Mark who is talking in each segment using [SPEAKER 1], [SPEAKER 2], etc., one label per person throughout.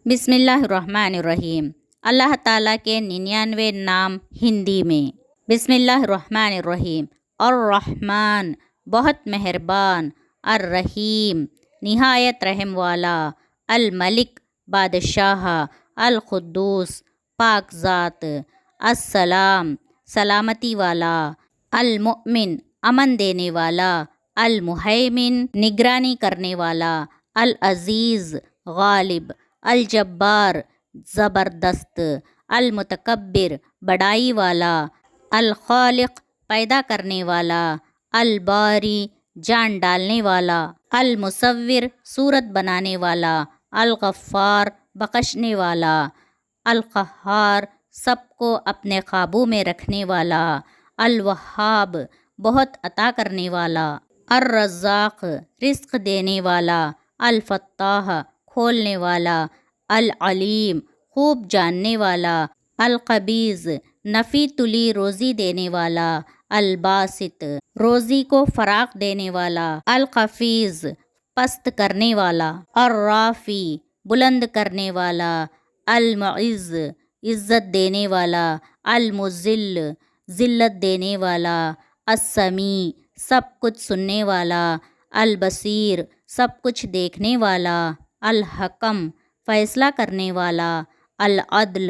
[SPEAKER 1] بسم اللہ الرحمن الرحیم۔ اللہ تعالیٰ کے 99 نام ہندی میں۔ بسم اللہ الرحمن الرحیم۔ الرحمن بہت مہربان، الرحیم نہایت رحم والا، الملک بادشاہ، القدوس پاک ذات، السلام سلامتی والا، المؤمن امن دینے والا، المہیمن نگرانی کرنے والا، العزیز غالب، الجبار زبردست، المتکبر بڑائی والا، الخالق پیدا کرنے والا، الباری جان ڈالنے والا، المصور صورت بنانے والا، الغفار بخشنے والا، القہار سب کو اپنے قابو میں رکھنے والا، الوہاب بہت عطا کرنے والا، الرزاق رزق دینے والا، الفتاح کھولنے والا، العلیم خوب جاننے والا، القبیض نفی تلی روزی دینے والا، الباسط روزی کو فراخ دینے والا، القفیز پست کرنے والا، الرافی بلند کرنے والا، المعز عزت دینے والا، المذل ذلت دینے والا، السمیع سب کچھ سننے والا، البصیر سب کچھ دیکھنے والا، الحکم فیصلہ کرنے والا، العدل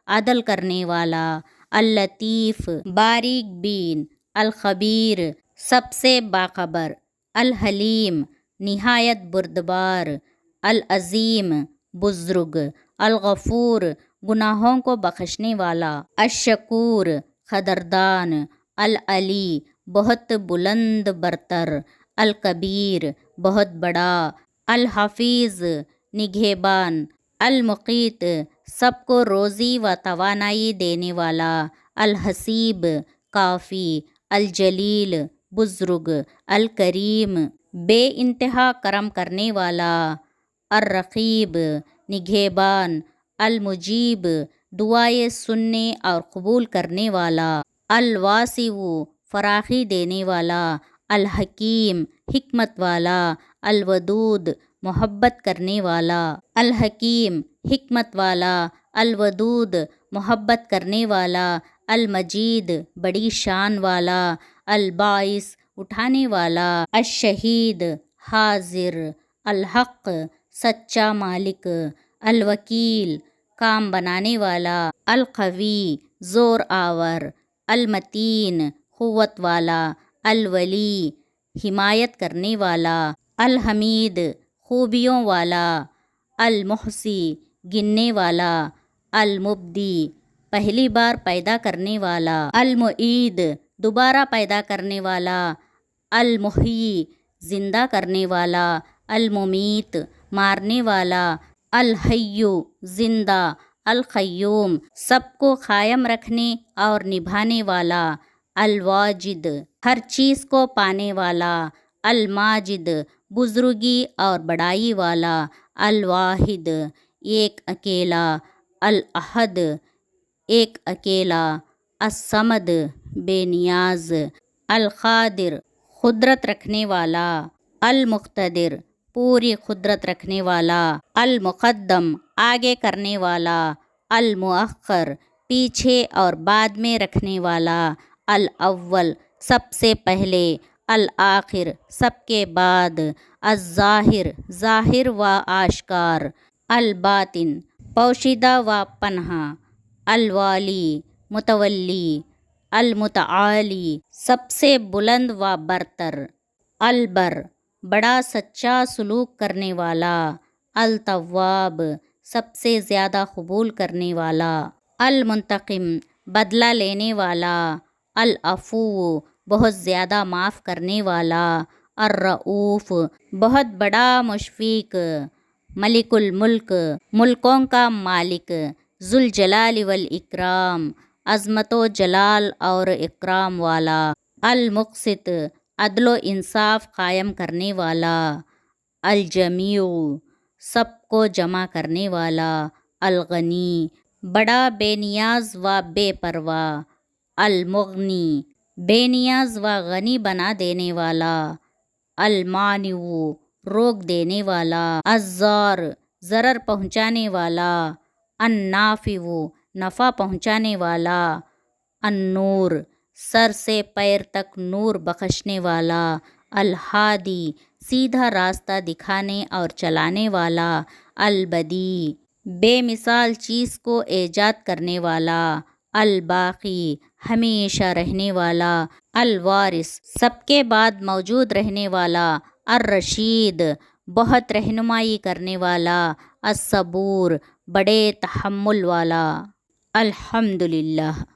[SPEAKER 1] عدل کرنے والا، اللطیف باریک بین، الخبیر سب سے باخبر، الحلیم نہایت بردبار، العظیم بزرگ، الغفور گناہوں کو بخشنے والا، الشکور قدردان، العلی بہت بلند برتر، الکبیر بہت بڑا، الحفیظ نگہبان، المقیت سب کو روزی و توانائی دینے والا، الحسیب کافی، الجلیل بزرگ، الکریم بے انتہا کرم کرنے والا، الرقیب نگہبان، المجیب دعائیں سننے اور قبول کرنے والا، الواسع فراخی دینے والا، الحکیم حکمت والا، الودود محبت کرنے والا، الحکیم حکمت والا، الودود محبت کرنے والا، المجید بڑی شان والا، الباعث اٹھانے والا، الشہید حاضر، الحق سچا مالک، الوکیل کام بنانے والا، القوی زور آور، المتین قوت والا، الولی حمایت کرنے والا، الحمید خوبیوں والا، المحصی گننے والا، المبدی پہلی بار پیدا کرنے والا، المعید دوبارہ پیدا کرنے والا، المحیی زندہ کرنے والا، الممیت مارنے والا، الحی زندہ، القیوم سب کو قائم رکھنے اور نبھانے والا، الواجد ہر چیز کو پانے والا، الماجد بزرگی اور بڑائی والا، الواحد ایک اکیلا، الاحد ایک اکیلا، الصمد بے نیاز، القادر قدرت رکھنے والا، المقتدر پوری قدرت رکھنے والا، المقدم آگے کرنے والا، المؤخر پیچھے اور بعد میں رکھنے والا، الاول سب سے پہلے، الآخر سب کے بعد، الظاہر ظاہر و آشکار، الباطن پوشیدہ و پنہاں، الوالی متولی، المتعالی سب سے بلند و برتر، البر بڑا سچا سلوک کرنے والا، التواب سب سے زیادہ قبول کرنے والا، المنتقم بدلہ لینے والا، العفو بہت زیادہ معاف کرنے والا، الرؤوف بہت بڑا مشفق، ملک الملک ملکوں کا مالک، ذوالجلال والاکرام عظمت و جلال اور اکرام والا، المقسط عدل و انصاف قائم کرنے والا، الجمیع سب کو جمع کرنے والا، الغنی بڑا بے نیاز و بے پرواہ، المغنی بے نیاز و غنی بنا دینے والا، المانع روک دینے والا، الضار ضرر پہنچانے والا، النافع نفع پہنچانے والا، النور سر سے پیر تک نور بخشنے والا، الہادی سیدھا راستہ دکھانے اور چلانے والا، البدیع بے مثال چیز کو ایجاد کرنے والا، الباقی ہمیشہ رہنے والا، الوارث سب کے بعد موجود رہنے والا، الرشید بہت رہنمائی کرنے والا، الصبور بڑے تحمل والا۔ الحمدللہ۔